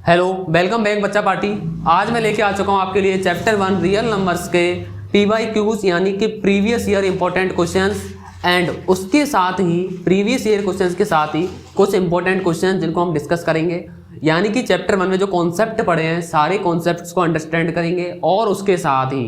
Hello, welcome back बच्चा party. आज मैं लेके आ चुका हूँ आपके लिए चैप्टर 1 रियल नंबर्स के PYQs यानी कि previous year important questions and उसके साथ ही प्रीवियस ईयर क्वेश्चंस के साथ ही कुछ इंपॉर्टेंट क्वेश्चंस जिनको हम डिस्कस करेंगे। यानी कि चैप्टर 1 में जो कॉन्सेप्ट पढ़े हैं सारे कॉन्सेप्ट्स को अंडरस्टैंड करेंगे और उसके साथ ही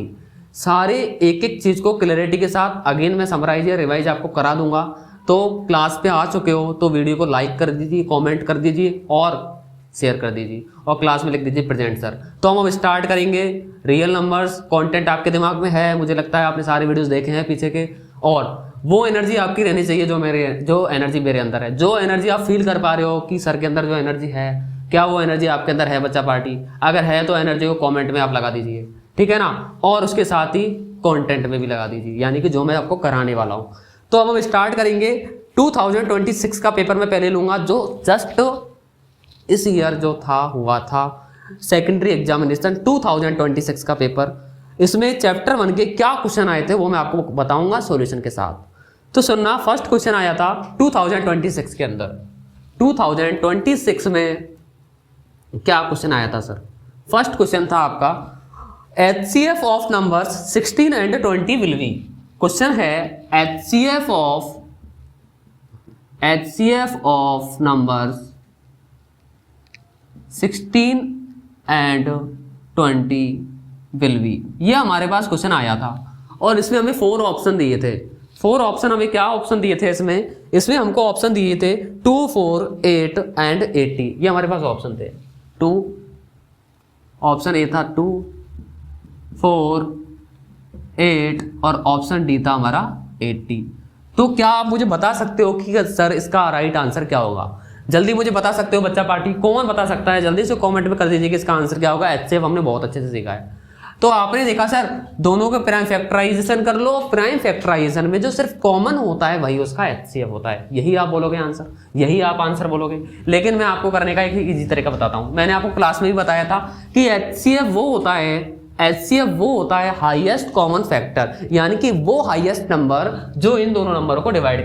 सारे एक एक चीज़ को क्लैरिटी के साथ अगेन मैं समराइज या रिवाइज आपको करा दूंगा। तो क्लास पे आ चुके हो तो वीडियो को लाइक कर दीजिए, कमेंट कर दीजिए और शेयर कर दीजिए और क्लास में लिख दीजिए प्रेजेंट सर। तो हम अब स्टार्ट करेंगे। रियल नंबर्स कंटेंट आपके दिमाग में है, मुझे लगता है आपने सारे वीडियोस देखे हैं पीछे के, और वो एनर्जी आपकी रहनी चाहिए जो एनर्जी मेरे अंदर है, जो एनर्जी आप फील कर पा रहे हो कि सर के अंदर जो एनर्जी है, क्या वो एनर्जी आपके अंदर है बच्चा पार्टी? अगर है तो एनर्जी को कॉमेंट में आप लगा दीजिए, ठीक है ना, और उसके साथ ही कॉन्टेंट में भी लगा दीजिए, यानी कि जो मैं आपको कराने वाला हूँ। तो अब हम स्टार्ट करेंगे। 2026 का पेपर मैं पहले लूंगा जो जस्ट इस ईयर जो हुआ था सेकेंडरी एग्जामिनेशन 2026 का पेपर। इसमें चैप्टर 1 के क्या क्वेश्चन आए थे वो मैं आपको बताऊंगा सॉल्यूशन के साथ। तो सुनना, फर्स्ट क्वेश्चन आया था 2026 के अंदर। 2026 में क्या क्वेश्चन आया था सर? फर्स्ट क्वेश्चन था आपका HCF of numbers 16 and 20 will be. Question है HCF of numbers 16 and 20 will be. ये हमारे पास क्वेश्चन आया था और इसमें हमें 4 ऑप्शन दिए थे। 4 ऑप्शन हमें क्या ऑप्शन दिए थे इसमें हमको ऑप्शन दिए थे 2, 4, 8 एंड 80। ये हमारे पास ऑप्शन थे। ऑप्शन ए था 2, 4, 8 और ऑप्शन डी था हमारा 80। तो क्या आप मुझे बता सकते हो कि सर इसका राइट आंसर क्या होगा? जल्दी मुझे बता सकते हो बच्चा पार्टी? कौन बता सकता है? जल्दी से कमेंट में कर दीजिए कि इसका आंसर क्या होगा। HCF हमने बहुत अच्छे से सीखा है। तो आपने देखा सर, दोनों के प्राइम फैक्टराइजेशन कर लो। प्राइम फैक्टराइजेशन में जो सिर्फ कॉमन होता है वही उसका HCF होता है। यही आप बोलोगे आंसर, यही आप आंसर बोलोगे। लेकिन मैं आपको करने का एक इजी तरीका बताता हूं। मैंने आपको क्लास में भी बताया था कि HCF वो होता है हाईएस्ट कॉमन फैक्टर, यानी कि वो हाईएस्ट नंबर जो इन दोनों नंबरों को डिवाइड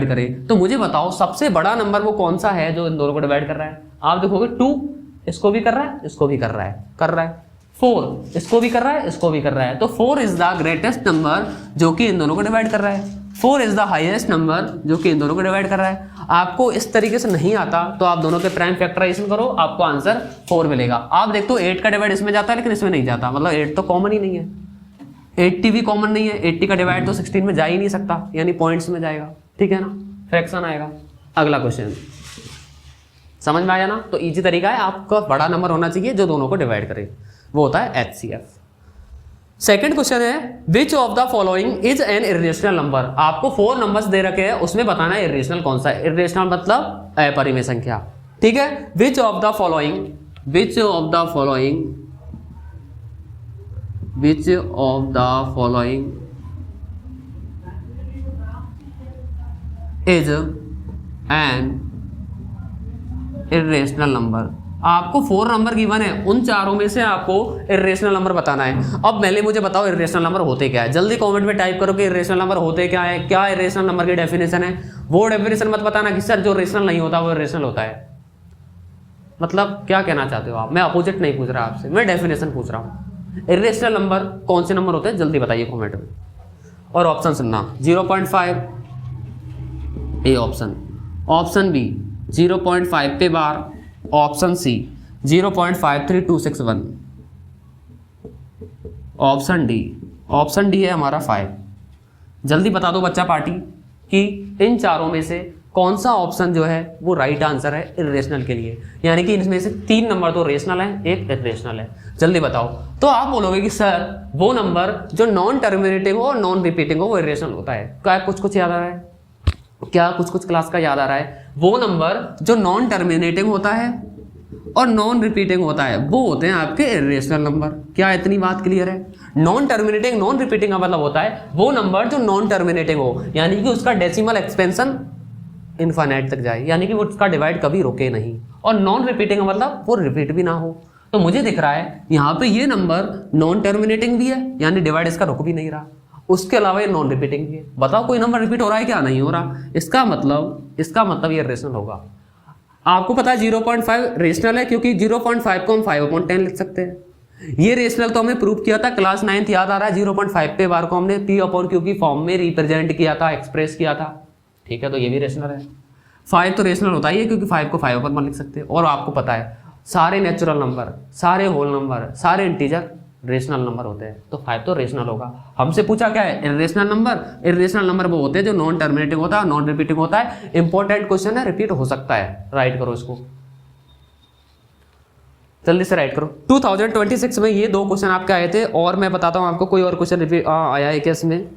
करे। तो मुझे बताओ सबसे बड़ा नंबर वो कौन सा है जो इन दोनों को डिवाइड कर रहा है? आप देखोगे 2 इसको भी कर रहा है, इसको भी कर रहा है 4 इसको भी कर रहा है, इसको भी कर रहा है। तो 4 इज द ग्रेटेस्ट नंबर जो कि इन दोनों को डिवाइड कर रहा है। 4 इज द हाईएस्ट नंबर जो कि इन दोनों को डिवाइड कर रहा है। आपको इस तरीके से नहीं आता तो आप दोनों के प्राइम फैक्टराइजेशन करो, आपको आंसर 4 मिलेगा। आप देखो 8 का डिवाइड इसमें जाता है लेकिन इसमें नहीं जाता, मतलब 8 तो कॉमन ही नहीं है। 80 भी कॉमन नहीं है। 80 का डिवाइड तो 16 में जा ही नहीं सकता, यानी पॉइंट्स में जाएगा, ठीक है ना, फ्रैक्शन आएगा। अगला क्वेश्चन समझ में आया ना? तो इजी तरीका है, आपका बड़ा नंबर होना चाहिए जो दोनों को डिवाइड करे, वो होता है HCF। सेकंड क्वेश्चन है which of the following is an irrational number. आपको 4 नंबर्स दे रखे हैं, उसमें बताना है इर्रेशनल कौन सा है। इर्रेशनल मतलब अपरिमेय संख्या, ठीक है। Which of the following is an irrational number. आपको 4 नंबर गिवन है, उन चारों में से आपको इर्रेशनल नंबर बताना है। अब पहले मुझे बताओ इर्रेशनल नंबर होते क्या है? जल्दी कमेंट में टाइप करो कि इर्रेशनल नंबर होते क्या है, क्या इर्रेशनल नंबर की डेफिनेशन है। वो डेफिनेशन मत बताना कि सर जो रेशनल नहीं होता वो इर्रेशनल होता है। मतलब क्या कहना चाहते हो आप? मैं अपोजिट नहीं पूछ रहा आपसे, मैं डेफिनेशन पूछ रहा हूँ। इर्रेशनल नंबर कौन से नंबर होते हैं जल्दी बताइए कॉमेंट में। और ऑप्शन सुनना, 0.5 ए ऑप्शन बी 0.5 पे बार, ऑप्शन सी 0.53261, ऑप्शन डी है हमारा 5। जल्दी बता दो बच्चा पार्टी कि इन चारों में से कौन सा ऑप्शन जो है वो राइट आंसर है इर्रेशनल के लिए, यानी कि इनमें से 3 नंबर तो रेशनल है, एक इर्रेशनल है। जल्दी बताओ। तो आप बोलोगे कि सर वो नंबर जो नॉन टर्मिनेटिंग हो और नॉन रिपीटिंग हो वो इर्रेशनल होता है। क्या कुछ याद आ रहा है? क्या कुछ क्लास का याद आ रहा है? वो नंबर जो नॉन टर्मिनेटिंग होता है और नॉन रिपीटिंग होता है वो होते हैं आपके इर्रेशनल नंबर। क्या इतनी बात क्लियर है? नॉन टर्मिनेटिंग नॉन रिपीटिंग का मतलब होता है वो नंबर जो नॉन टर्मिनेटिंग हो, यानी कि उसका डेसिमल एक्सपेंशन इनफाइनाइट तक जाए, यानी कि वो उसका डिवाइड कभी रुके नहीं। और नॉन रिपीटिंग का मतलब वो रिपीट भी ना हो। तो मुझे दिख रहा है यहाँ पे ये नंबर नॉन टर्मिनेटिंग भी है, यानी डिवाइड इसका रुक भी नहीं रहा। उसके अलावा ये नॉन रिपीटिंग भी है। बताओ कोई नंबर रिपीट हो रहा है क्या? नहीं हो रहा। इसका मतलब ये रेशनल होगा। आपको पता है 0.5 रेशनल है, क्योंकि 0.5 को हम 5/10 लिख सकते हैं। ये रेशनल तो हमने प्रूव किया था क्लास 9th, याद आ रहा है। 0.5 पे बार को हमने P/Q की फॉर्म में रिप्रेजेंट किया था, एक्सप्रेस किया था, ठीक है। तो ये भी रेशनल है। 5 तो रेशनल होता ही है, क्योंकि 5 को 5/1 लिख सकते हैं। और आपको पता है सारे नेचुरल नंबर, सारे होल नंबर, सारे इंटीजर रेशनल नंबर होते हैं, तो 5 तो रेशनल होगा। हमसे पूछा क्या है, इर्रेशनल नंबर। इर्रेशनल नंबर वो होते हैं जो नॉन टर्मिनेटिंग होता है, नॉन रिपीटिंग होता है। इंपॉर्टेंट क्वेश्चन है, रिपीट हो सकता है। राइट करो इसको, जल्दी से राइट करो। 2026 में ये 2 क्वेश्चन आपके आए थे, और मैं बताता हूं आपको कोई और क्वेश्चन रिपीट आया है क्या इसमें।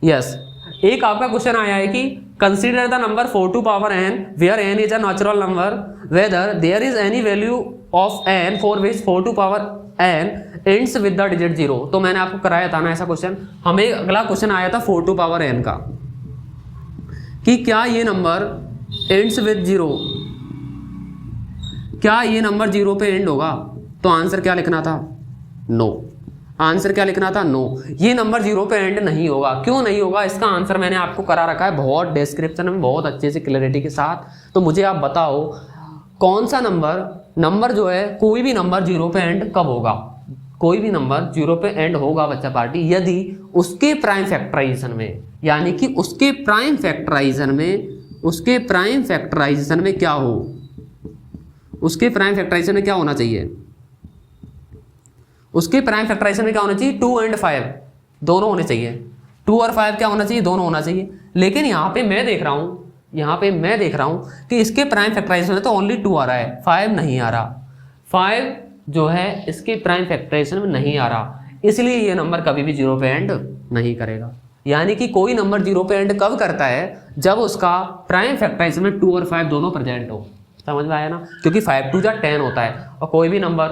यस, एक आपका क्वेश्चन आया है कि consider the number 4 to power n where n is a natural number whether there is any value of n for which 4 to power n ends with the digit 0। तो मैंने आपको कराया था ना ऐसा क्वेश्चन। हमें अगला क्वेश्चन आया था 4 to power n का, कि क्या ये नंबर एंड्स विद 0, क्या ये नंबर 0 पे एंड होगा। तो आंसर क्या लिखना था, नो। आंसर क्या लिखना था, नो। ये नंबर 0 पे एंड नहीं होगा। क्यों नहीं होगा, इसका आंसर मैंने आपको करा रखा है बहुत डिस्क्रिप्शन में, बहुत अच्छे से क्लैरिटी के साथ। तो मुझे आप बताओ कौन सा नंबर जो है, कोई भी नंबर 0 पे एंड कब होगा। कोई भी नंबर 0 पे एंड होगा बच्चा पार्टी, यदि उसके प्राइम फैक्टराइजेशन में, यानी कि उसके प्राइम फैक्टराइजेशन में क्या हो, उसके प्राइम फैक्टराइजेशन में क्या होना चाहिए, उसके प्राइम फैक्टराइजेशन में क्या होना चाहिए, 2 और 5 दोनों होने चाहिए। 2 और 5 क्या होना चाहिए, दोनों होना चाहिए। लेकिन यहाँ पे मैं देख रहा हूँ कि इसके प्राइम फैक्टराइजेशन में तो ओनली 2 आ रहा है, 5 नहीं आ रहा। 5 जो है इसके प्राइम फैक्टराइजेशन में नहीं आ रहा, इसलिए ये नंबर कभी भी 0 पे एंड नहीं करेगा। यानी कि कोई नंबर 0 पे एंड कब करता है, जब उसका प्राइम फैक्टराइजेशन में 2 और 5 दोनों प्रेजेंट हो। समझ में आया ना, क्योंकि 5 2 10 होता है, और कोई भी नंबर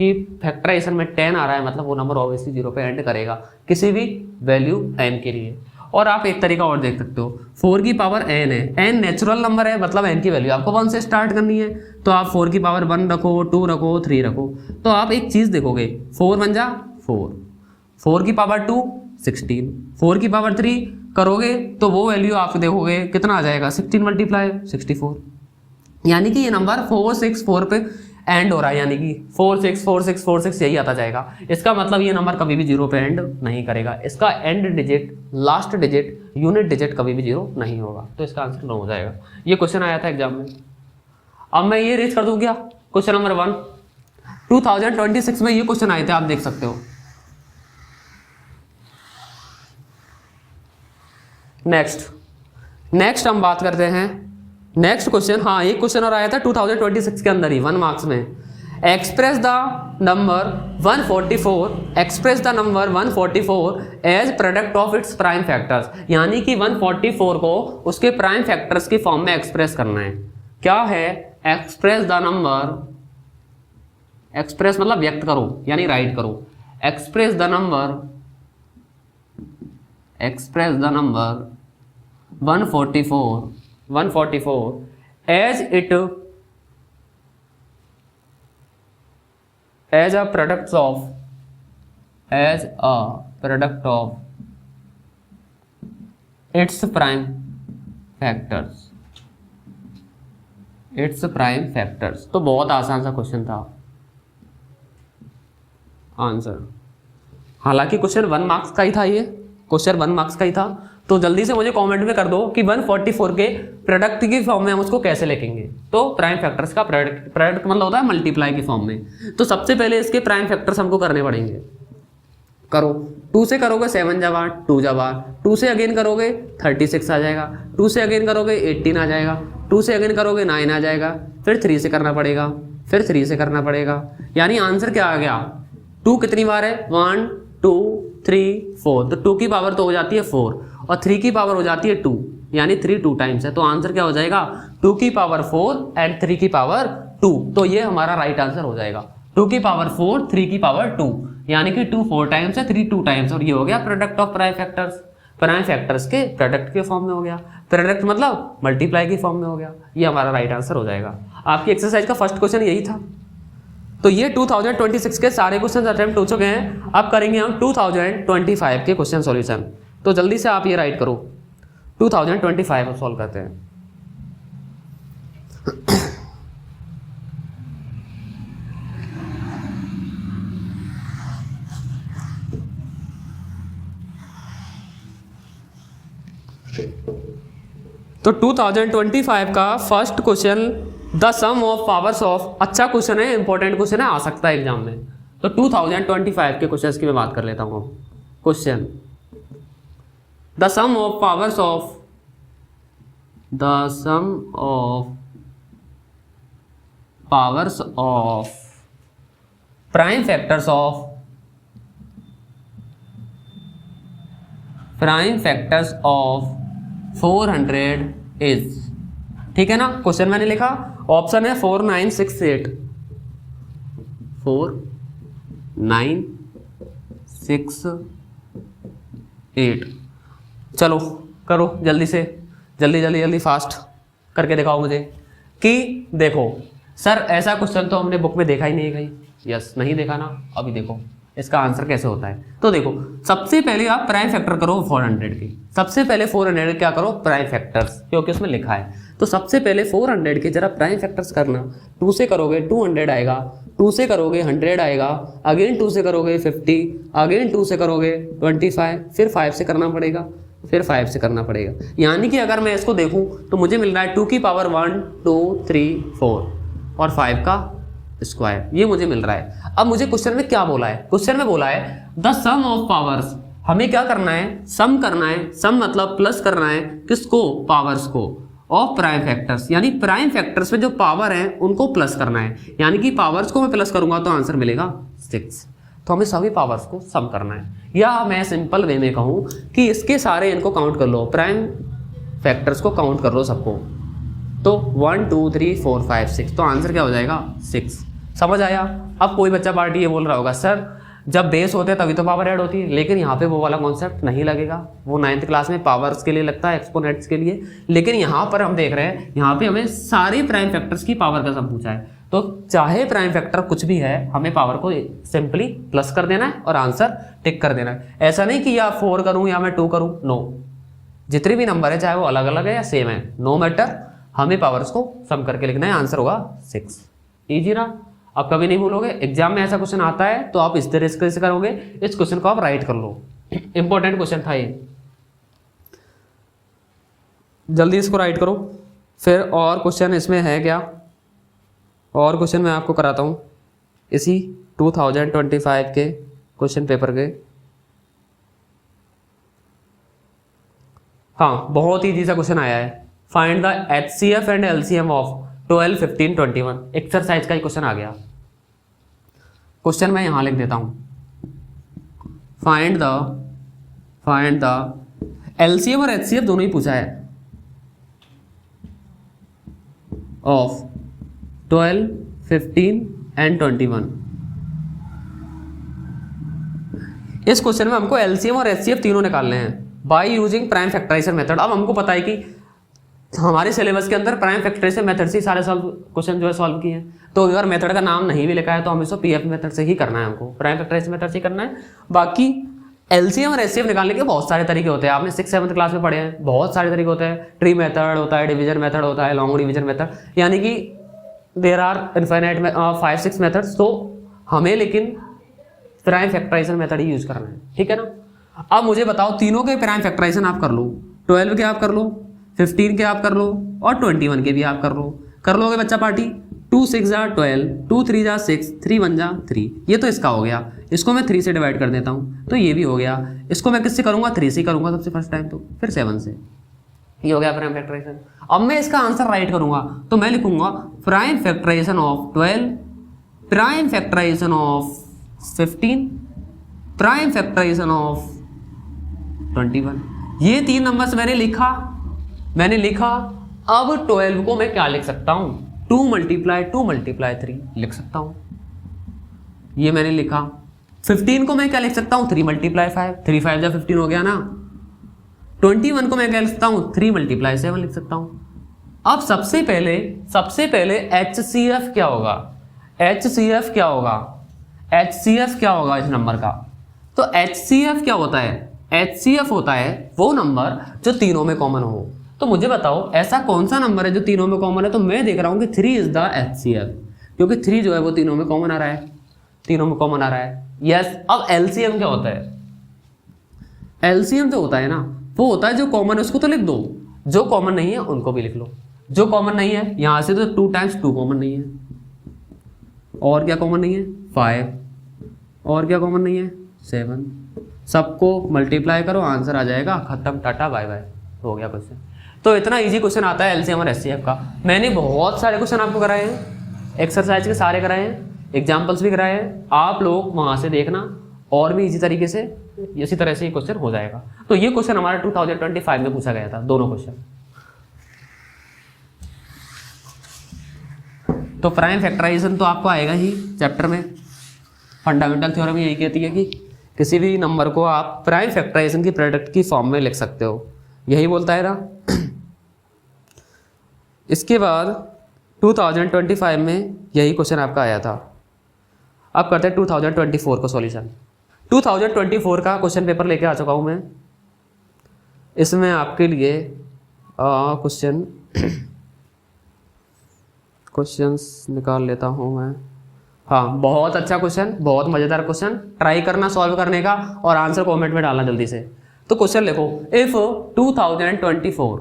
कि फैक्टराइजेशन में 10 आ रहा है, मतलब वो नंबर ऑब्वियसली 0 पे एंड करेगा किसी भी वैल्यू n के लिए। और आप एक तरीका और देख सकते हो, 4 की पावर n है, n नेचुरल नंबर है, मतलब n की वैल्यू आपको 1 से स्टार्ट करनी है। तो आप 4 की पावर 1 रखो, 2 रखो, 3 रखो, तो आप एक चीज़ देखोगे, 4 बन जा 4, 4 की पावर 2 16, 4 की पावर 3 करोगे तो वो वैल्यू आप देखोगे कितना आ जाएगा, 16 मल्टीप्लाई 64। यानी कि ये नंबर 4 6 4 पे एंड हो रहा है, यानी कि 4 6 4 6 4 6 यही आता जाएगा। इसका मतलब ये नंबर कभी भी 0 पे एंड नहीं करेगा। इसका and digit, last digit, unit digit कभी भी 0 नहीं होगा। तो इसका आंसर 9 हो जाएगा। ये क्वेश्चन आया था एग्जाम में। अब मैं ये रीच कर दूं क्या, क्वेश्चन नंबर 1 2026 में ये क्वेश्चन आए थे, आप देख सकते हो। नेक्स्ट हम बात करते हैं नेक्स्ट क्वेश्चन। हाँ, एक क्वेश्चन और आया था 2026 के अंदर ही 1 मार्क्स में। Express the number 144 as product of its prime factors. यानी कि 144 को उसके प्राइम फैक्टर्स की फॉर्म में एक्सप्रेस करना है। क्या है, एक्सप्रेस द नंबर, एक्सप्रेस मतलब व्यक्त करो यानी राइट करो। Express the number 144 as a product of its prime factors। तो बहुत आसान सा क्वेश्चन था आंसर। हालांकि क्वेश्चन 1 मार्क्स का ही था, ये क्वेश्चन 1 मार्क्स का ही था। तो जल्दी से मुझे कमेंट में कर दो कि 144 के प्रोडक्ट की फॉर्म में हम उसको कैसे लिखेंगे। तो प्राइम फैक्टर्स का प्रोडक्ट मतलब होता है मल्टीप्लाई की फॉर्म में। तो सबसे पहले इसके प्राइम फैक्टर्स हमको करने पड़ेंगे। करो, 2 से करोगे 7 जब 8, 2 जब 8, 2 से अगेन करोगे 36 आ जाएगा, 2 से अगेन करोगे 18 आ जाएगा, 2 से अगेन करोगे 9 आ जाएगा, फिर 3 से करना पड़ेगा, फिर 3 से करना पड़ेगा। यानी आंसर क्या आ गया, 2 कितनी बार है, 1 2 3 4, तो 2 की पावर तो हो जाती है 4 और 3 की पावर हो जाती है 2, यानी 3 2 टाइम्स है। तो आंसर क्या हो जाएगा, 2 की पावर 4 एंड 3 की पावर 2। तो ये हमारा राइट आंसर हो जाएगा। 2 की पावर 4, 3 की पावर 2, यानी कि 2 4 टाइम्स है, 3 2 टाइम्स, और ये हो गया product of prime factors. Prime factors के प्रोडक्ट के फॉर्म में हो गया, प्रोडक्ट मतलब मल्टीप्लाई की फॉर्म में हो गया। ये हमारा राइट आंसर हो जाएगा। आपकी एक्सरसाइज का फर्स्ट क्वेश्चन यही था। तो ये 2026 के सारे क्वेश्चन अटेम्प्ट हो चुके हैं। अब करेंगे हम 2025 के क्वेश्चन सॉल्यूशन। तो जल्दी से आप ये राइट करो, 2025 सॉल्व करते हैं। तो 2025 का first question the sum of powers of, अच्छा क्वेश्चन है, इंपॉर्टेंट क्वेश्चन है, आ सकता है एग्जाम में। तो 2025 के क्वेश्चंस की मैं बात कर लेता हूँ। Question the sum of powers of, the sum of powers of prime factors of, prime factors of 400 is, ठीक है ना। क्वेश्चन मैंने लिखा, ऑप्शन है 4968, 4968। चलो करो जल्दी से, जल्दी फास्ट करके दिखाओ मुझे कि देखो सर ऐसा क्वेश्चन तो हमने बुक में देखा ही नहीं है कहीं। यस, नहीं देखा ना, अभी देखो इसका आंसर कैसे होता है। तो देखो सबसे पहले आप प्राइम फैक्टर करो 400 की, सबसे पहले 400 क्या करो प्राइम फैक्टर्स, क्योंकि उसमें लिखा है। तो सबसे पहले 400 के जरा प्राइम फैक्टर्स करना। 2 से करोगे 200 आएगा, 2 से करोगे 100 आएगा, अगेन 2 से करोगे 50, अगेन 2 से करोगे 25, फिर 5 से करना पड़ेगा, फिर 5 से करना पड़ेगा। यानी कि अगर मैं इसको देखूं तो मुझे मिल रहा है 2 की पावर 1 2 3 4 और 5 का स्क्वायर, ये मुझे मिल रहा है। अब मुझे क्वेश्चन में क्या बोला है, क्वेश्चन में बोला है द सम ऑफ पावर्स, हमें क्या करना है, सम करना है। सम मतलब प्लस करना है, किसको, पावर्स को, ऑफ प्राइम फैक्टर्स, यानी प्राइम फैक्टर्स में जो पावर है उनको प्लस करना है। यानी कि पावर्स को मैं प्लस करूंगा तो आंसर मिलेगा 6। तो हमें सभी पावर्स को सम करना है, या मैं सिंपल वे में कहूं कि इसके सारे इनको काउंट कर लो, प्राइम फैक्टर्स को काउंट कर लो सबको। तो 1 2 3 4 5 6, तो आंसर क्या हो जाएगा 6। समझ आया। अब कोई बच्चा पार्टी ये बोल रहा होगा सर जब बेस होते हैं तभी तो पावर ऐड होती है, लेकिन यहाँ पे वो वाला कॉन्सेप्ट नहीं लगेगा। वो 9th क्लास में पावर्स के लिए लगता है, एक्सपोनेंट्स के लिए, लेकिन यहाँ पर हम देख रहे हैं यहाँ पे हमें सारे प्राइम फैक्टर्स की पावर का सम पूछा है। तो चाहे प्राइम फैक्टर कुछ भी है, हमें पावर को सिंपली प्लस कर देना है और आंसर टिक कर देना है। ऐसा नहीं कि या 4 करूँ या मैं 2 करूँ, नो, जितने भी नंबर है चाहे वो अलग अलग है या सेम है, नो मैटर, हमें पावर्स को सम करके लिखना है, आंसर होगा 6। इजी ना, आप कभी नहीं भूलोगे। एग्जाम में ऐसा क्वेश्चन आता है तो आप इस तरह से करोगे, इस क्वेश्चन को आप राइट कर लो। इंपॉर्टेंट क्वेश्चन था ये, जल्दी इसको राइट करो। फिर और क्वेश्चन इसमें है क्या, और क्वेश्चन मैं आपको कराता हूँ इसी 2025 के क्वेश्चन पेपर के। हाँ, बहुत ईजी सा क्वेश्चन आया है, find the HCF and LCM of 12 15 21। Exercise का ही क्वेश्चन आ गया। क्वेश्चन मैं यहां लिख देता हूं, फाइंड द LCM और HCF दोनों ही पूछा है ऑफ 12 15 एंड 21। इस क्वेश्चन में हमको LCM और HCF तीनों निकालने हैं by using prime factorization method. अब हमको पता है कि हमारे सिलेबस के अंदर प्राइम फैक्टराइजेशन मेथड से सारे क्वेश्चन जो है सॉल्व किए हैं। तो अगर मेथड का नाम नहीं भी लिखा है तो हमें इसको PF मेथड से ही करना है, हमको प्राइम फैक्टराइजेशन मेथड से ही करना है। बाकी LCM और HCF निकालने के बहुत सारे तरीके होते हैं, आपने 6th 7th क्लास में पढ़े हैं, बहुत सारे तरीके होते हैं। ट्री मेथड होता है, डिवीजन मेथड होता है, लॉन्ग डिवीजन मेथड, यानी कि देयर आर इनफाइनाइट 5-6 मेथड्स। तो हमें लेकिन प्राइम फैक्टराइजेशन मेथड ही यूज करना है, ठीक है ना। अब मुझे बताओ, तीनों के प्राइम फैक्टराइजेशन आप कर लो, 12 के आप कर लो, 15 के आप कर लो और 21 के भी आप कर लो। कर लोगे बच्चा पार्टी, 2 6 जा 12, 2 3 जा 6, 3 1 जा 3। ये तो इसका हो गया, इसको मैं 3 से डिवाइड कर देता हूँ तो ये भी हो गया। इसको मैं किससे करूँगा, 3 से करूँगा सबसे फर्स्ट टाइम, तो फिर 7 से। ये हो गया प्राइम फैक्टराइजेशन। अब मैं इसका आंसर राइट करूँगा तो मैं लिखूँगा prime factorization of 12, prime factorization of 15, prime factorization of 21। ये 3 नंबर्स मैंने लिखा। अब 12 को मैं क्या लिख सकता हूं, 2 × 3 लिख सकता हूं, ये मैंने लिखा। 15 को मैं क्या लिख सकता हूं, 3 × 5, 3 5 जा 15 हो गया ना। 21 को मैं क्या लिख सकता हूं, 3 × 7 लिख सकता हूं। अब सबसे पहले HCF क्या होगा, HCF क्या होगा इस नंबर का। तो HCF क्या होता है, HCF होता है वो नंबर जो तीनों में कॉमन हो। तो मुझे बताओ ऐसा कौन सा नंबर है जो तीनों में कॉमन है। तो मैं देख रहा हूँ कि 3 इज द HCF, क्योंकि 3 जो है वो तीनों में कॉमन आ रहा है, तीनों में कॉमन आ रहा है। यस। अब LCM क्या होता है? LCM जो होता है ना वो होता है जो कॉमन है उसको तो लिख दो, जो कॉमन नहीं है उनको भी लिख लो। जो कॉमन नहीं है यहां से तो 2 टाइम्स 2 कॉमन नहीं है, और क्या कॉमन नहीं है 5, और क्या कॉमन नहीं है 7। सबको मल्टीप्लाई करो, आंसर आ जाएगा, खत्म, टाटा बाय बाय, हो गया क्वेश्चन। तो इतना इजी क्वेश्चन आता है LCM और HCF का। मैंने बहुत सारे क्वेश्चन आपको कराए हैं, एक्सरसाइज के सारे कराए हैं, एग्जाम्पल्स भी कराए हैं, आप लोग वहां से देखना और भी इजी तरीके से इसी तरह से ये क्वेश्चन हो जाएगा। तो ये क्वेश्चन हमारा 2025 में पूछा गया था, दोनों क्वेश्चन। तो प्राइम फैक्टराइजेशन तो आपको आएगा ही चैप्टर में। फंडामेंटल थ्योरम यही कहती है कि किसी भी नंबर को आप प्राइम फैक्टराइजेशन की प्रोडक्ट की फॉर्म में लिख सकते हो, यही बोलता है ना। इसके बाद 2025 में यही क्वेश्चन आपका आया था। अब करते हैं 2024 का सॉल्यूशन। 2024 का क्वेश्चन पेपर लेके आ चुका हूँ मैं। इसमें आपके लिए क्वेश्चंस निकाल लेता हूँ मैं। हाँ, बहुत अच्छा क्वेश्चन, बहुत मज़ेदार क्वेश्चन, ट्राई करना सॉल्व करने का और आंसर कमेंट में डालना जल्दी से। तो क्वेश्चन लिखो, इफ 2024,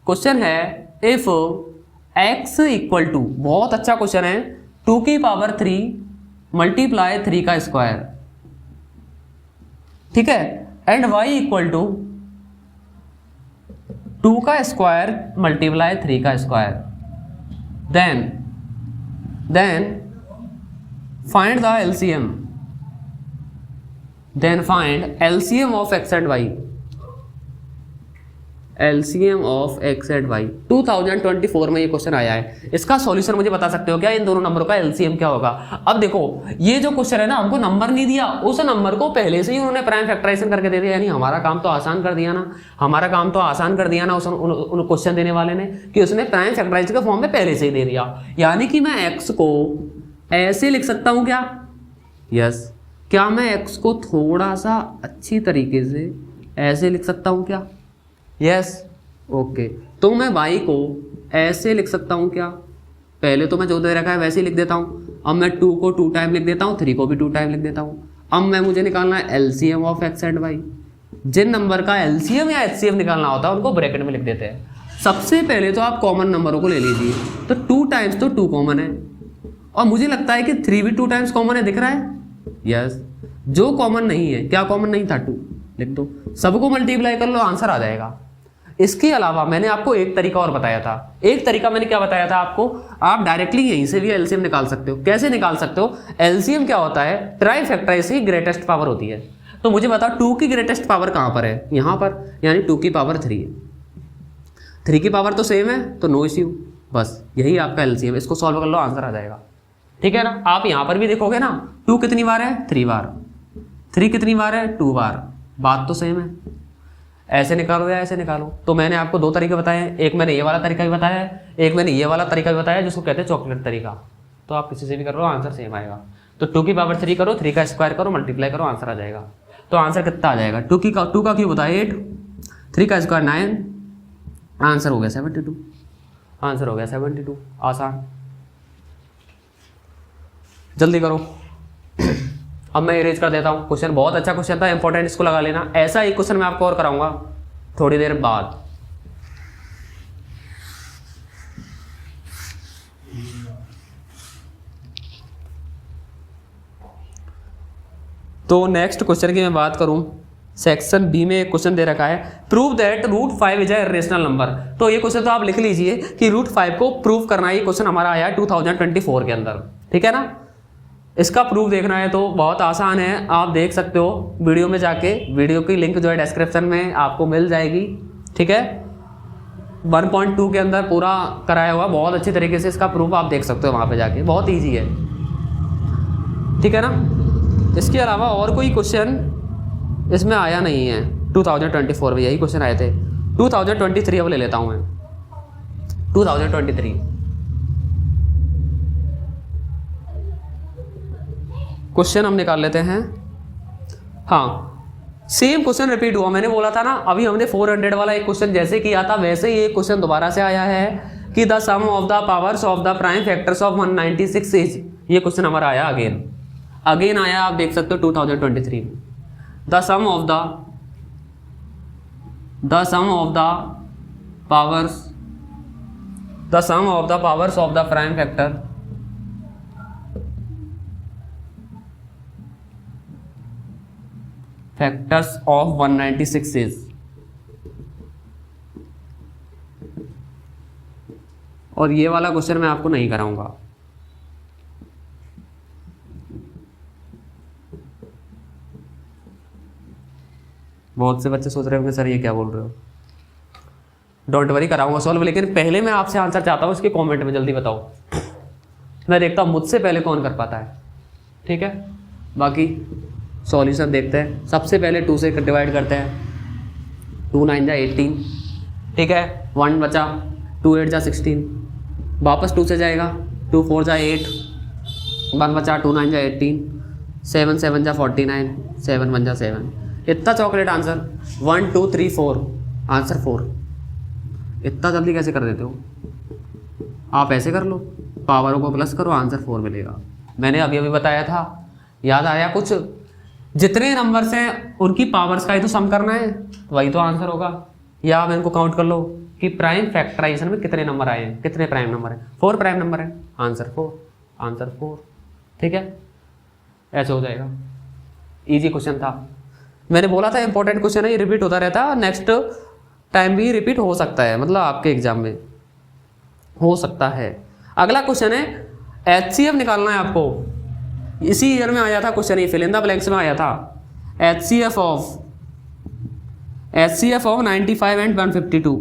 क्वेश्चन है इफ x इक्वल टू, बहुत अच्छा क्वेश्चन है, 2 की पावर 3 मल्टीप्लाई 3 का स्क्वायर, ठीक है, एंड y इक्वल टू 2 का स्क्वायर मल्टीप्लाई 3 का square, then find the LCM, then find LCM of x and y, LCM of x and y। 2024 में ये क्वेश्चन आया है। इसका सॉल्यूशन मुझे बता सकते हो क्या, इन दोनों नंबरों का LCM क्या होगा? अब देखो ये जो क्वेश्चन है ना, हमको नंबर नहीं दिया, उस नंबर को पहले से ही उन्होंने प्राइम फैक्टराइजेशन करके दे दिया, यानी हमारा काम तो आसान कर दिया ना, हमारा काम तो आसान कर दिया ना उन क्वेश्चन देने वाले ने, कि उसने प्राइम फैक्टराइजेशन के फॉर्म में पहले से ही दे दिया। यानी कि मैं x को ऐसे लिख सकता हूं क्या? यस। क्या मैं x को थोड़ा सा अच्छी तरीके से ऐसे लिख सकता हूं क्या? यस। ओके। तो मैं y को ऐसे लिख सकता हूं क्या? पहले तो मैं जो दे रखा है वैसे ही लिख देता हूं। अब मैं 2 को 2 टाइम लिख देता हूं, 3 को भी 2 टाइम लिख देता हूं। अब मुझे निकालना है LCM of x and y। जिन नंबर का LCM या HCF निकालना होता है उनको ब्रैकेट में लिख देते हैं। सबसे पहले तो आप कॉमन नंबरों को ले लीजिए। तो 2 टाइम्स तो 2 कॉमन है, और मुझे लगता है कि 3 भी 2 टाइम्स कॉमन है, दिख रहा है? यस। जो कॉमन नहीं है, क्या कॉमन नहीं था? 2 लिख दो, सबको मल्टीप्लाई कर लो, आंसर आ जाएगा। इसके अलावा मैंने आपको एक तरीका और बताया था। एक तरीका मैंने क्या बताया था आपको? आप डायरेक्टली यहीं से भी LCM निकाल सकते हो। कैसे निकाल सकते हो? LCM क्या होता है? ट्राई फैक्टराइज की ग्रेटेस्ट पावर होती है। तो मुझे बताओ 2 की ग्रेटेस्ट पावर कहाँ पर है? यहाँ पर, यानी 2 की पावर 3 है। 3 की पावर तो सेम है, तो नो इश्यू, बस यही आपका LCM। इसको सॉल्व कर लो, आंसर आ जाएगा, ठीक है ना। आप यहाँ पर भी देखोगे ना, 2 कितनी बार है? 3 बार। 3 कितनी बार है? 2 बार। बात तो सेम है। ऐसे निकालो या ऐसे निकालो। तो मैंने आपको 2 तरीके बताए हैं, एक मैंने ये वाला तरीका भी बताया है, एक मैंने ये वाला तरीका भी बताया जिसको कहते हैं चॉकलेट तरीका। तो आप किसी से भी कर लो, आंसर सेम आएगा। तो 2 की पावर 3 करो, 3 का स्क्वायर करो, मल्टीप्लाई करो, आंसर आ जाएगा। तो आंसर कितना आ जाएगा? 2 का क्यूब होता है 8, 3 का स्क्वायर 9, आंसर हो गया 72। आंसर हो गया 72। आसान, जल्दी करो। अब मैं इरेज कर देता हूँ। क्वेश्चन बहुत अच्छा क्वेश्चन था, इंपॉर्टेंट, इसको लगा लेना। ऐसा एक क्वेश्चन मैं आपको और कराऊंगा थोड़ी देर बाद। तो नेक्स्ट क्वेश्चन की मैं बात करूं, सेक्शन बी में एक क्वेश्चन दे रखा है, prove that √5 is a irrational number. तो ये क्वेश्चन तो आप लिख लीजिए कि √5 को प्रूव करना। ये क्वेश्चन हमारा आया 2024 के अंदर, ठीक है ना। इसका प्रूफ देखना है तो बहुत आसान है, आप देख सकते हो वीडियो में जाके। वीडियो की लिंक जो है डिस्क्रिप्शन में आपको मिल जाएगी, ठीक है। 1.2 के अंदर पूरा कराया हुआ, बहुत अच्छी तरीके से इसका प्रूफ आप देख सकते हो वहाँ पे जाके, बहुत ईजी है, ठीक है ना। इसके अलावा और कोई क्वेश्चन इसमें आया नहीं है 2024 में, यही क्वेश्चन आए थे। 2023 अब ले लेता हूँ मैं, 2023 क्वेश्चन हम निकाल लेते हैं। हाँ, सेम क्वेश्चन रिपीट हुआ, मैंने बोला था ना अभी हमने 400 वाला एक क्वेश्चन जैसे किया था वैसे ही एक क्वेश्चन दोबारा से आया है कि the sum of the powers of the prime factors of 196 is, ये क्वेश्चन हमारा आया अगेन आया, आप देख सकते हो 2023 में। The sum of the powers of the prime factors of 196 is, और ये वाला क्वेश्चन मैं आपको नहीं कराऊंगा। बहुत से बच्चे सोच रहे होंगे सर ये क्या बोल रहे हो। डोंट वरी, कराऊंगा सॉल्व, लेकिन पहले मैं आपसे आंसर चाहता हूँ इसके कमेंट में जल्दी बताओ, मैं देखता हूँ मुझसे पहले कौन कर पाता है। ठीक है, बाकी सॉल्यूशन देखते हैं। सबसे पहले 2 से डिवाइड करते हैं, 2 9 जा 18, ठीक है, 1 बचा, 2 8 जा 16, वापस 2 से जाएगा, 2 4 जा 8, 1 बचा, 2 9 जा 18, 7 7 जा 49, 7 1 जा 7, इतना चॉकलेट आंसर 1 2 3 4, आंसर 4। इतना जल्दी कैसे कर देते हो आप? ऐसे कर लो, पावरों को प्लस करो, आंसर 4 मिलेगा। मैंने अभी अभी बताया था, याद आया कुछ? जितने नंबर्स हैं उनकी पावर्स का ही तो सम करना है, वही तो आंसर होगा। या आप इनको काउंट कर लो कि प्राइम फैक्टराइजेशन में कितने नंबर आए हैं, कितने प्राइम नंबर हैं, 4 प्राइम नंबर है, आंसर 4, आंसर 4। ठीक है, ऐसे हो जाएगा। इजी क्वेश्चन था, मैंने बोला था इंपॉर्टेंट क्वेश्चन है, ये रिपीट होता रहता है, नेक्स्ट टाइम भी रिपीट हो सकता है, मतलब आपके एग्जाम में हो सकता है। अगला क्वेश्चन है HCF निकालना है आपको, इसी ईयर में आया था क्वेश्चन, ये फिल इन द ब्लैंक्स में आया था। HCF ऑफ 95 एंड 152,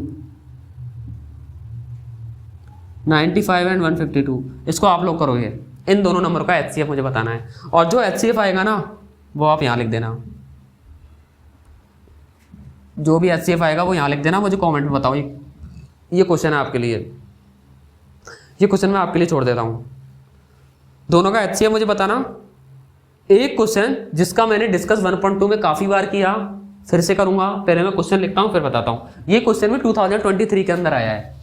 95 एंड 152, इसको आप लोग करोगे। इन दोनों नंबर का HCF मुझे बताना है, और जो HCF आएगा ना वो आप यहाँ लिख देना, जो भी HCF आएगा वो यहाँ लिख देना, मुझे कमेंट में बताओ। ये क्वेश्चन है आपके लिए, ये क्वेश्चन मैं आपके लिए छोड़ देता हूँ। दोनों का HCF मुझे बताना। एक क्वेश्चन जिसका मैंने डिस्कस 1.2 में काफ़ी बार किया, फिर से करूँगा, पहले मैं क्वेश्चन लिखता हूँ फिर बताता हूँ। ये क्वेश्चन भी 2023 के अंदर आया है।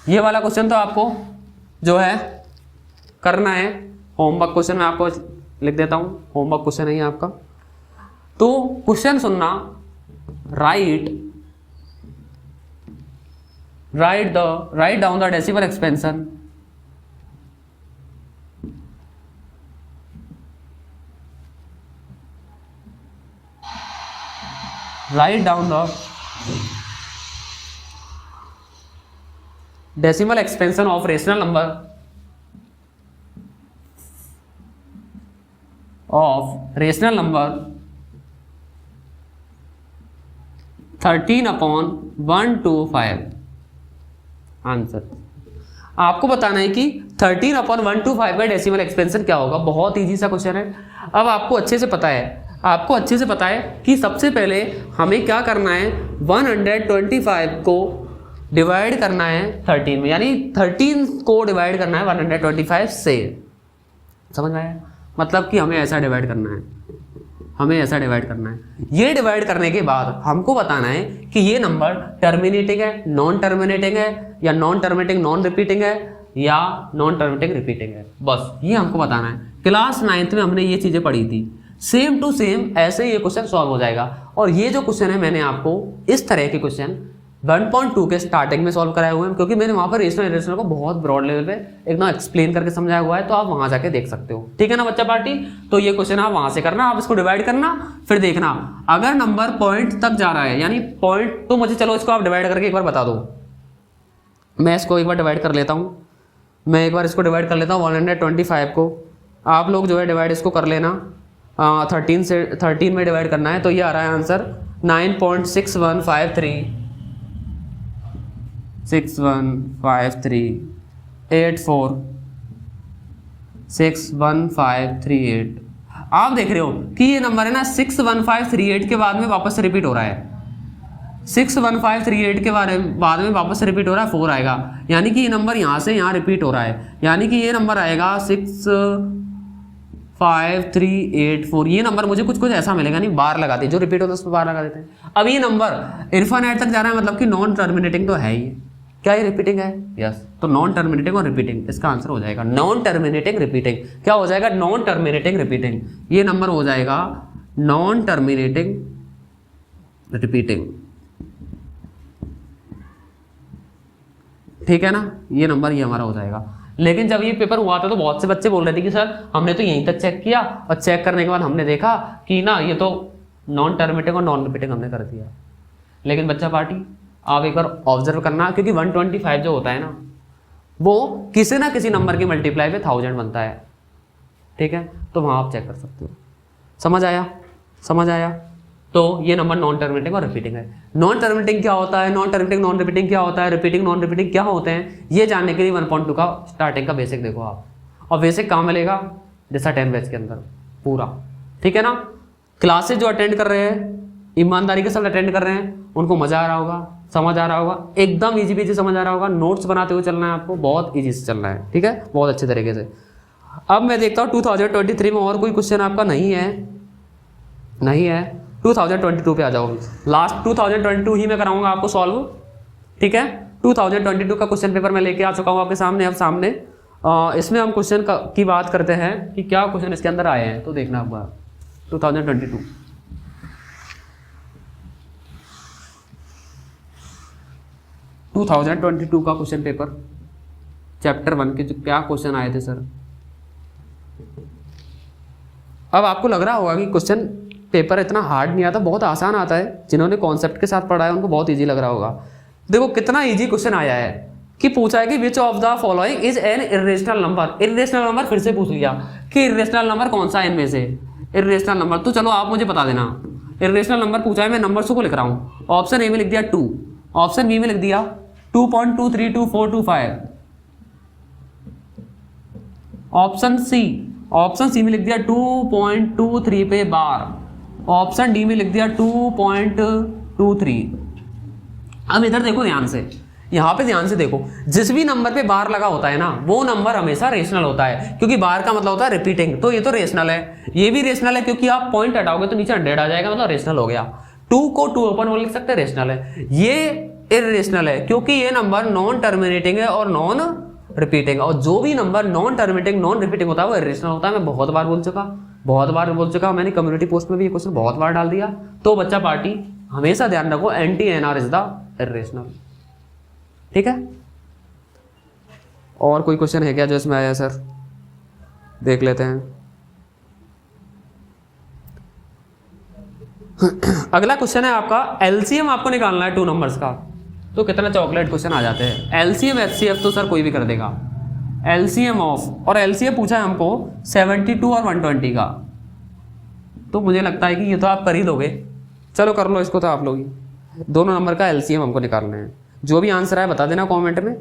ये वाला क्वेश्चन तो आपको जो है करना है, होमवर्क क्वेश्चन मैं आपको लिख देता हूँ, होमवर्क क्वेश्चन है ये आपका। तो क्वेश्चन सुनना, write down the decimal expansion of rational number (13/125) answer. आपको बताना है कि 13/125 का डेसिमल एक्सपेंशन क्या होगा। बहुत इजी सा क्वेश्चन है। अब आपको अच्छे से पता है कि सबसे पहले हमें क्या करना है, 125 को डिवाइड करना है 13 में, यानी 13 को डिवाइड करना है 125 से। समझ में आया? मतलब कि हमें ऐसा डिवाइड करना है, ये डिवाइड करने के बाद हमको बताना है कि ये नंबर टर्मिनेटिंग है, नॉन टर्मिनेटिंग है, या नॉन टर्मिनेटिंग नॉन रिपीटिंग है, या नॉन टर्मिनेटिंग रिपीटिंग है। बस ये हमको बताना है। क्लास 9th में हमने ये चीज़ें पढ़ी थी, सेम टू सेम ऐसे ये क्वेश्चन सॉल्व हो जाएगा। और ये जो क्वेश्चन है मैंने आपको इस तरह के क्वेश्चन 1.2 के स्टार्टिंग में सॉल्व कराए हुए हैं, क्योंकि मैंने वहाँ पर रेशनल इरेशनल को बहुत ब्रॉड लेवल पे एकदम एक्सप्लेन करके समझाया हुआ है, तो आप वहाँ जाके देख सकते हो। ठीक है ना बच्चा पार्टी? तो ये क्वेश्चन आप वहाँ से करना, आप इसको डिवाइड करना, फिर देखना अगर नंबर पॉइंट तक जा रहा है, यानी पॉइंट, तो मुझे चलो इसको आप डिवाइड करके एक बार बता दो। मैं इसको एक बार डिवाइड कर लेता हूँ, 125 को। आप लोग जो है डिवाइड इसको कर लेना, 13 में डिवाइड करना है, तो ये आ रहा है आंसर 9.615384615338। आप देख रहे हो कि ये नंबर है ना 61538 के बाद में वापस रिपीट हो रहा है, 61538 के बाद में वापस रिपीट हो रहा है, 4 आएगा, यानी कि ये नंबर यहाँ से यहाँ रिपीट हो रहा है, यानी कि ये नंबर आएगा 6 5384, ये नंबर मुझे कुछ कुछ ऐसा मिलेगा, नहीं बार लगाते जो रिपीट होता है उस पर बार लगा देते हैं। अब ये नंबर इनफाइनाइट तक जा रहा है, मतलब कि नॉन टर्मिनेटिंग तो है ही, क्या ये रिपीटिंग है? यस। तो नॉन टर्मिनेटिंग और रिपीटिंग, इसका आंसर हो जाएगा नॉन टर्मिनेटिंग रिपीटिंग। क्या हो जाएगा? Non terminating repeating. ये नंबर हो जाएगा नॉन टर्मिनेटिंग रिपीटिंग, ठीक है ना? ये नंबर ये हमारा हो जाएगा। लेकिन जब ये पेपर हुआ था तो बहुत से बच्चे बोल रहे थे कि सर हमने तो यहीं तक चेक किया और चेक करने के बाद हमने देखा कि ना ये तो नॉन टर्मिनेटिंग और नॉन रिपीटिंग हमने कर दिया। लेकिन बच्चा पार्टी आप एक बार ऑब्जर्व करना, क्योंकि 125 जो होता है ना वो किसी ना किसी नंबर की मल्टीप्लाई पे 1000 बनता है, ठीक है? तो वहाँ आप चेक कर सकते हो। समझ आया? समझ आया? तो ये नंबर नॉन टर्मिनेटिंग और रिपीटिंग है। नॉन टर्मिनेटिंग क्या होता है, नॉन टर्मिनेटिंग नॉन रिपीटिंग क्या होता है, रिपीटिंग नॉन रिपीटिंग क्या होते हैं, ये जानने के लिए 1.2 का स्टार्टिंग का बेसिक देखो आप। और बेसिक कहाँ मिलेगा? जैसा 10 बैच के अंदर पूरा, ठीक है ना? क्लासेज जो अटेंड कर रहे हैं ईमानदारी के साथ अटेंड कर रहे हैं, उनको मजा आ रहा होगा, समझ आ रहा होगा, एकदम इजी पीजी समझ आ रहा होगा। नोट्स बनाते हुए चलना है आपको, बहुत ईजी से चलना है, ठीक है? बहुत अच्छे तरीके से। अब मैं देखता हूँ 2023 में और कोई क्वेश्चन आपका नहीं है, नहीं है। 2022 पे आ जाओ, लास्ट 2022 ही मैं कराऊंगा आपको सॉल्व, ठीक है? 2022 का क्वेश्चन पेपर मैं लेके आ चुका हूँ आपके सामने। अब सामने इसमें हम क्वेश्चन की बात करते हैं कि क्या क्वेश्चन इसके अंदर आए हैं, तो देखना एक बार 2022 2022 का क्वेश्चन पेपर चैप्टर 1 के जो क्या क्वेश्चन आए थे सर। अब आपको लग रहा होगा कि क्वेश्चन पेपर इतना हार्ड नहीं आता, बहुत आसान आता है। जिन्होंने कॉन्सेप्ट के साथ पढ़ा है उनको बहुत इजी लग रहा होगा। देखो कितना इजी क्वेश्चन आया है कि पूछा है कि which of the following is an irrational number. Irrational number फिर से पूछ लिया कि इर्रेशनल नंबर कौन सा है इनमें से। इर्रेशनल नंबर तो चलो आप मुझे बता देना। इर्रेशनल नंबर पूछा है, मैं नंबर्स को लिख रहा हूँ। ऑप्शन ए में लिख दिया 2, ऑप्शन बी में लिख दिया 2.23245, ऑप्शन सी में लिख दिया 2.23 पे बार, ऑप्शन डी में लिख दिया 2.23। अब इधर देखो ध्यान से, यहाँ पे ध्यान से देखो, जिस भी नंबर पे बार लगा होता है ना वो नंबर हमेशा रेशनल होता है, क्योंकि बार का मतलब होता है रिपीटिंग। तो ये तो रेशनल है, ये भी रेशनल है, क्योंकि आप पॉइंट हटाओगे तो नीचे 100 आ जाएगा, मतलब रेशनल हो गया। 2 को 2 ओपन वो लिख सकते हैं, रेशनल है। ये इर्रेशनल है क्योंकि ये नंबर नॉन टर्मिनेटिंग है और नॉन रिपीटिंग। और जो भी number non terminating non repeating होता है वो इर्रेशनल होता है। मैं बहुत बार बोल चुका, मैंने कम्युनिटी पोस्ट में भी ये क्वेश्चन बहुत बार डाल दिया। तो बच्चा पार्टी हमेशा ध्यान रखो, anti NR is the irrational, ठीक है? और कोई क्वेश्चन है क्या जो इसमें आया है सर? देख लेते हैं। अगला क्वेश्चन है आपका एलसीएम आपको निकालना है 2 नंबर्स का। तो कितना चॉकलेट क्वेश्चन आ जाते हैं। एलसीएम एचसीएफ तो सर कोई भी कर देगा। एलसीएम ऑफ, और एलसीएम पूछा है हमको 72 और 120 का, तो मुझे लगता है कि ये तो आप कर ही दोगे। चलो कर लो इसको तो आप लोग ही। दोनों नंबर का एलसीएम हमको निकालना है। जो भी आंसर है बता देना कमेंट में।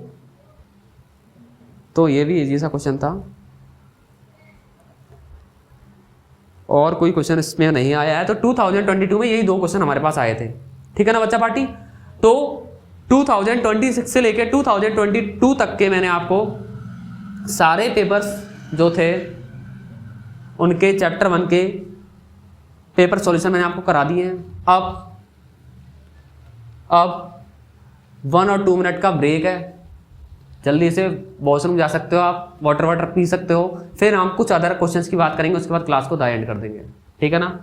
तो ये भी इजी सा क्वेश्चन था। और कोई क्वेश्चन इसमें नहीं आया है। तो 2022 में यही 2 क्वेश्चन हमारे पास आए थे, ठीक है ना बच्चा पार्टी? तो 2026 से लेकर 2022 तक के मैंने आपको सारे पेपर्स जो थे उनके चैप्टर 1 के पेपर सॉल्यूशन मैंने आपको करा दिए हैं। अब 1 और 2 मिनट का ब्रेक है, जल्दी से वॉशरूम जा सकते हो आप, वाटर पी सकते हो, फिर हम कुछ अदर क्वेश्चंस की बात करेंगे, उसके बाद क्लास को एंड कर देंगे, ठीक है ना?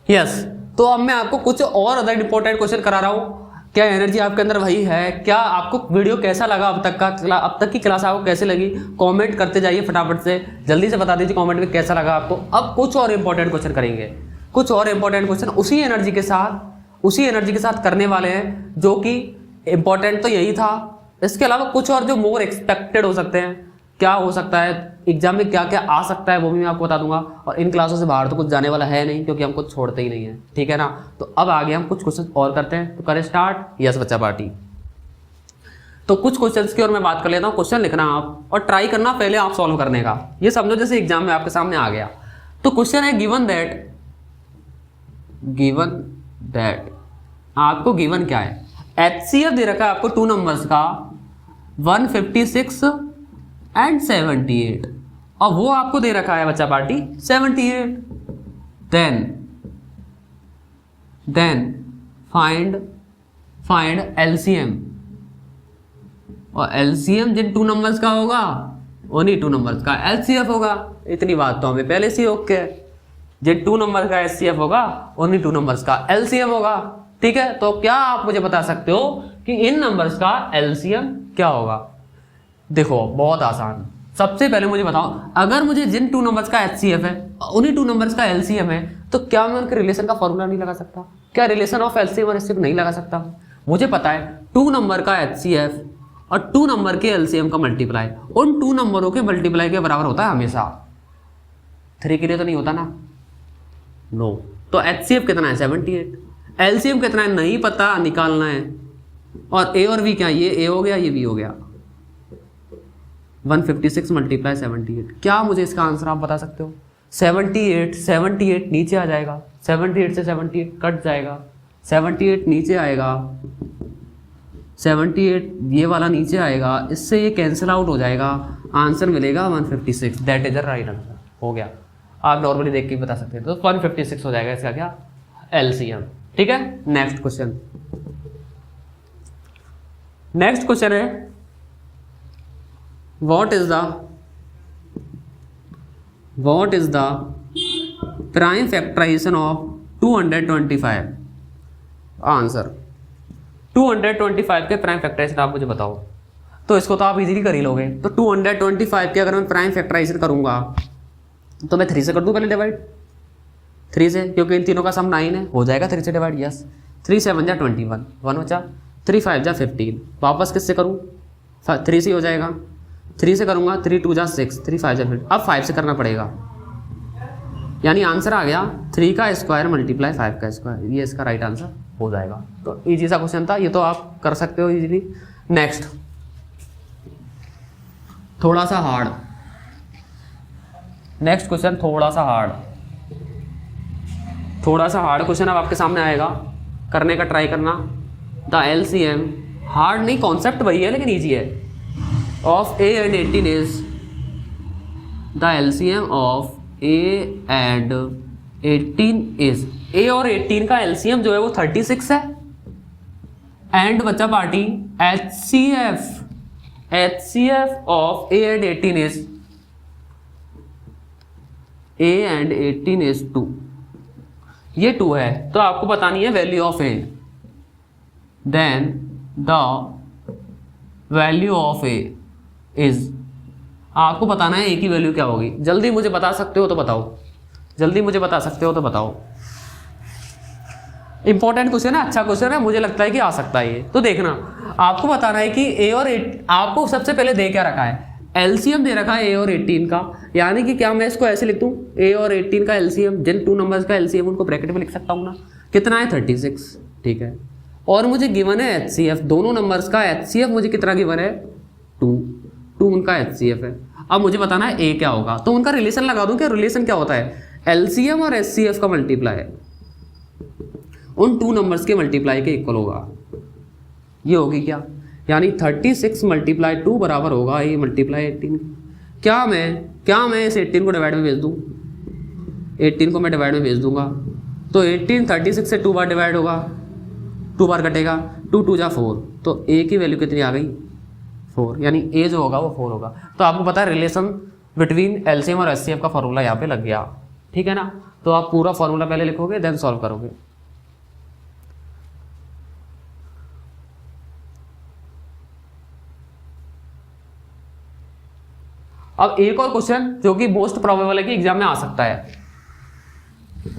यस तो अब मैं आपको कुछ और अदर इंपॉर्टेंट क्वेश्चन करा रहा हूँ। क्या एनर्जी आपके अंदर वही है? क्या आपको वीडियो कैसा लगा? अब तक की क्लास आपको कैसे लगी? कमेंट करते जाइए फटाफट से, जल्दी से बता दीजिए कमेंट में कैसा लगा आपको। अब कुछ और इंपॉर्टेंट क्वेश्चन करेंगे, कुछ और इंपॉर्टेंट क्वेश्चन उसी एनर्जी के साथ करने वाले हैं, जो कि इंपॉर्टेंट तो यही था। इसके अलावा कुछ और जो मोर एक्सपेक्टेड हो सकते हैं, क्या हो सकता है एग्जाम में, क्या क्या आ सकता है वो भी मैं आपको बता दूंगा। और इन क्लासों से बाहर तो कुछ जाने वाला है नहीं, क्योंकि हम कुछ छोड़ते ही नहीं है, ठीक है ना। तो अब आगे हम कुछ क्वेश्चन और करते हैं, तो करें स्टार्ट। यस बच्चा पार्टी। तो कुछ क्वेश्चंस की और मैं बात कर लेता हूँ। क्वेश्चन लिखना आप और ट्राई करना पहले आप सॉल्व करने का। ये समझो जैसे एग्जाम में आपके सामने आ गया। तो क्वेश्चन है गिवन दैट आपको गिवन क्या है? HCF दे रखा है आपको 2 नंबर्स का 156 एंड 78, और वो आपको दे रखा है बच्चा पार्टी 78। देन फाइंड LCM, और LCM जिन 2 नंबर्स का होगा उन्हीं 2 नंबर्स का LCF होगा। इतनी बात तो हमें पहले से ओके है, जिन 2 नंबर का HCF होगा उन्हीं 2 नंबर्स का LCM होगा, ठीक है। तो क्या आप मुझे बता सकते हो कि इन नंबर्स का LCM क्या होगा? देखो बहुत आसान। सबसे पहले मुझे बताओ, अगर मुझे जिन 2 नंबर्स का HCF है उन्हीं 2 नंबर्स का LCM है, तो क्या मैं उनके रिलेशन का फॉर्मूला नहीं लगा सकता? क्या रिलेशन ऑफ LCM और HCF नहीं लगा सकता? मुझे पता है 2 नंबर का HCF और 2 नंबर के LCM का मल्टीप्लाई उन 2 नंबरों के मल्टीप्लाई के बराबर होता है हमेशा। 3 के लिए तो नहीं होता ना, नो। तो HCF कितना है? 78। LCM कितना है? नहीं पता, निकालना है। और A और V क्या? ये A हो गया, ये V हो गया। 156 मल्टीप्लाई 78, क्या मुझे इसका आंसर आप बता सकते हो? 78 नीचे आ जाएगा, 78 से 78 कट जाएगा, 78 नीचे आएगा, 78 ये वाला नीचे आएगा, इससे ये कैंसिल आउट हो जाएगा, आंसर मिलेगा 156। That is the right answer. हो गया, आप नॉर्मली देख के बता सकते हैं। तो 156 हो जाएगा इसका क्या? LCM, ठीक है। नेक्स्ट क्वेश्चन है what is the prime factorization of 225? Answer 225 के प्राइम फैक्टराइजेशन आप मुझे बताओ। तो इसको तो आप इजीली कर ही लोगे। तो 225 के अगर मैं प्राइम फैक्टराइजेशन करूंगा तो मैं 3 से कर दूं पहले डिवाइड, 3 से, क्योंकि इन तीनों का सम 9 है, हो जाएगा 3 से डिवाइड। यस 3 7 जा 21, 1 बचा, 3 5 जा 15, वापस किससे करूँ? 3 से हो जाएगा, 3 से करूँगा, 3 2 जा 6, 3 5 जा 15, अब 5 से करना पड़ेगा। यानी आंसर आ गया 3 का स्क्वायर मल्टीप्लाई 5 का स्क्वायर, ये इसका राइट आंसर हो जाएगा। तो इजी सा क्वेश्चन था, ये तो आप कर सकते हो इजीली। नेक्स्ट थोड़ा सा हार्ड, नेक्स्ट क्वेश्चन थोड़ा सा हार्ड क्वेश्चन अब आपके सामने आएगा, करने का ट्राई करना। द LCM, हार्ड नहीं, कॉन्सेप्ट वही है लेकिन ईजी है, of A and 18 is the LCM of A and 18 is, A और 18 का LCM जो है वो 36 है। एंड बच्चा party HCF of A and 18 is, A and 18 is 2, ये 2 है। तो आपको बतानी है value of A, then the value of A is, आपको बताना है A की वैल्यू क्या होगी। जल्दी मुझे बता सकते हो तो बताओ, इंपॉर्टेंट क्वेश्चन है, अच्छा क्वेश्चन है, मुझे लगता है कि आ सकता है ये। तो देखना, आपको बताना है कि A और 8, आपको सबसे पहले दे क्या रखा है? LCM दे रखा है A और 18 का, यानी कि क्या मैं इसको ऐसे लिख दूं, A और 18 का LCM, जिन 2 नंबर्स का LCM उनको ब्रैकेट में लिख सकता हूँ ना। कितना है? 36, ठीक है। और मुझे गिवन है HCF, दोनों नंबर्स का HCF मुझे कितना गिवन है? 2 उनका HCF है। अब मुझे बताना है A क्या होगा, तो उनका रिलेशन लगा दूं। क्या रिलेशन क्या होता है? LCM और HCF का मल्टीप्लाई उन 2 नंबर्स के मल्टीप्लाई के इक्वल होगा। ये होगी क्या? यानी 36 मल्टीप्लाई 2 बराबर होगा ये मल्टीप्लाई 18। क्या मैं इस 18 को डिवाइड में भेज दूँ? 18 को मैं डिवाइड में भेज दूंगा, तो 18 36 से 2 बार डिवाइड होगा, 2 बार कटेगा, 2 2 जा 4, तो A की वैल्यू कितनी आ गई? 4, यानी A जो होगा वो 4 होगा। तो आपको पता है रिलेशन बिटवीन LCM और HCF का फॉर्मूला यहाँ पे लग गया, ठीक है ना। तो आप पूरा फॉर्मूला पहले लिखोगे देन सॉल्व करोगे। अब एक और क्वेश्चन जो कि मोस्ट प्रोबेबल है कि एग्जाम में आ सकता है,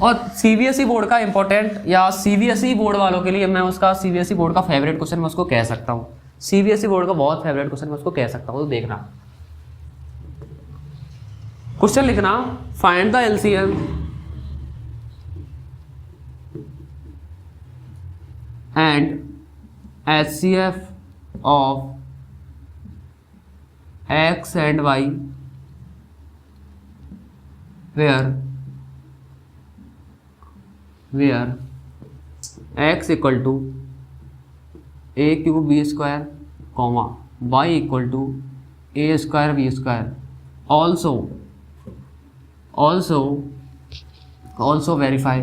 और सीबीएसई बोर्ड का इंपॉर्टेंट या सीबीएसई बोर्ड वालों के लिए मैं उसका सीबीएसई बोर्ड का फेवरेट क्वेश्चन मैं उसको कह सकता हूं, सीबीएसई बोर्ड का बहुत फेवरेट क्वेश्चन मैं उसको कह सकता हूं। तो देखना क्वेश्चन लिखना, find the LCM and HCF of x and y where x equal to a cube b square comma y equal to a square b square also verify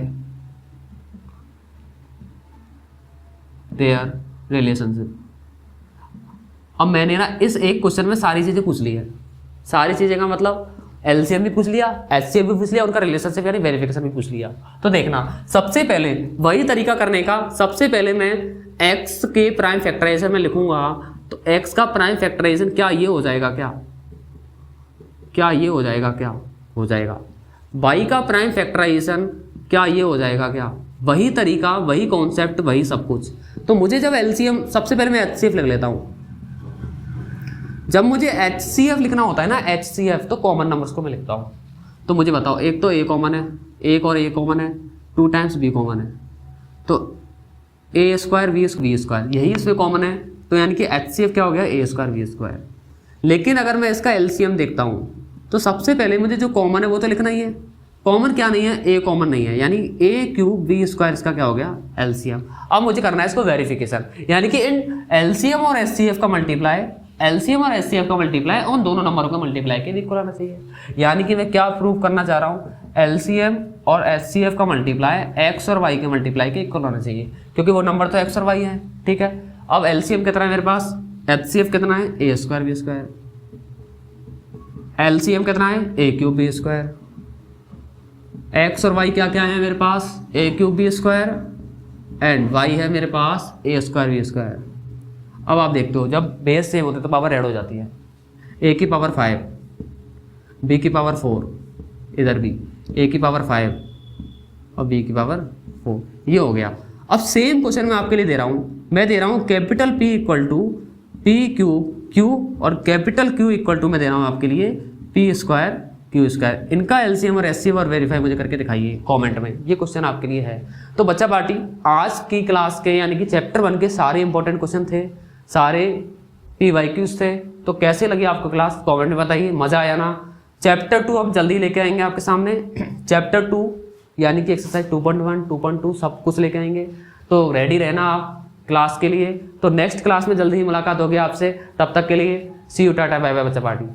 their relationship। अब मैंने ना इस एक क्वेश्चन में सारी चीजें पूछ ली है, सारी चीजें का मतलब एलसीएम भी पूछ लिया, एचसीएफ भी पूछ लिया, उनका रिलेशनशिप यानी वेरिफिकेशन भी पूछ लिया। तो देखना सबसे पहले वही तरीका करने का, सबसे पहले मैं x के प्राइम फैक्टराइजेशन में लिखूंगा, तो x का प्राइम फैक्टराइजेशन क्या ये हो जाएगा, क्या ये हो जाएगा, क्या हो जाएगा, y का प्राइम फैक्टराइजेशन क्या ये हो जाएगा, क्या वही तरीका, वही कॉन्सेप्ट, वही सब कुछ। तो मुझे जब एलसीएम, सबसे पहले मैं एचसीएफ लिख लेता हूं। जब मुझे एचसीएफ लिखना होता है ना, एचसीएफ तो कॉमन नंबर्स को मैं लिखता हूं। तो मुझे बताओ, एक तो ए कॉमन है, एक और ए कॉमन है, 2 टाइम्स बी कॉमन है, तो ए स्क्वायर वी स्क्वायर यही इसमें कॉमन है। तो यानी कि एचसीएफ क्या हो गया, ए स्क्वायर वी स्क्वायर। लेकिन अगर मैं इसका एलसीएम देखता हूं तो सबसे पहले मुझे जो कॉमन है वो तो लिखना ही है। कॉमन क्या नहीं है, ए कॉमन नहीं है, यानी ए क्यूब बी स्क्वायर इसका क्या हो गया, एलसीएम। अब मुझे करना है इसको वेरिफिकेशन, यानी कि इन एलसीएम और एचसीएफ का मल्टीप्लाई, एलसीएम और एचसीएफ का मल्टीप्लाई उन दोनों नंबरों का मल्टीप्लाई के इक्वल होना चाहिए। यानी कि मैं क्या प्रूव करना चाह रहा हूँ, एलसीएम और एचसीएफ का मल्टीप्लाई एक्स और वाई के मल्टीप्लाई के इक्वल होना चाहिए, क्योंकि वो नंबर तो एक्स और वाई है। ठीक है, अब एलसीएम कितना है मेरे पास, एचसीएफ कितना है, a square b square, LCM कितना है, a cube b square, x और वाई क्या क्या है मेरे पास, a cube b square and y है मेरे पास ए स्क्वायर बी स्क्वायर। अब आप देखते हो जब बेस सेम होते तो पावर ऐड हो जाती है, ए की पावर 5, बी की पावर 4, इधर भी ए की पावर 5 और बी की पावर 4, ये हो गया। अब सेम क्वेश्चन मैं आपके लिए दे रहा हूँ, मैं दे रहा हूँ capital P equal to P cube Q और कैपिटल Q इक्वल टू मैं दे रहा हूँ आपके लिए पी स्क्वायर क्यू स्क्वायर। इनका एलसीएम और एचसीएफ और वेरीफाई मुझे करके दिखाइए कमेंट में, ये क्वेश्चन आपके लिए है। तो बच्चा पार्टी आज की क्लास के यानी कि चैप्टर 1 के सारे इंपॉर्टेंट क्वेश्चन थे, सारे PYQs थे। तो कैसे लगी आपको क्लास कमेंट में बताइए, मजा आया ना। चैप्टर 2 अब जल्दी लेके आएंगे आपके सामने, चैप्टर 2 यानी कि एक्सरसाइज 2.1 2.2 सब कुछ लेके आएंगे, तो रेडी रहना आप क्लास के लिए। तो नेक्स्ट क्लास में जल्दी ही मुलाकात होगी आपसे, तब तक के लिए सी यू, टाटा बाय बाय बच्चा पार्टी।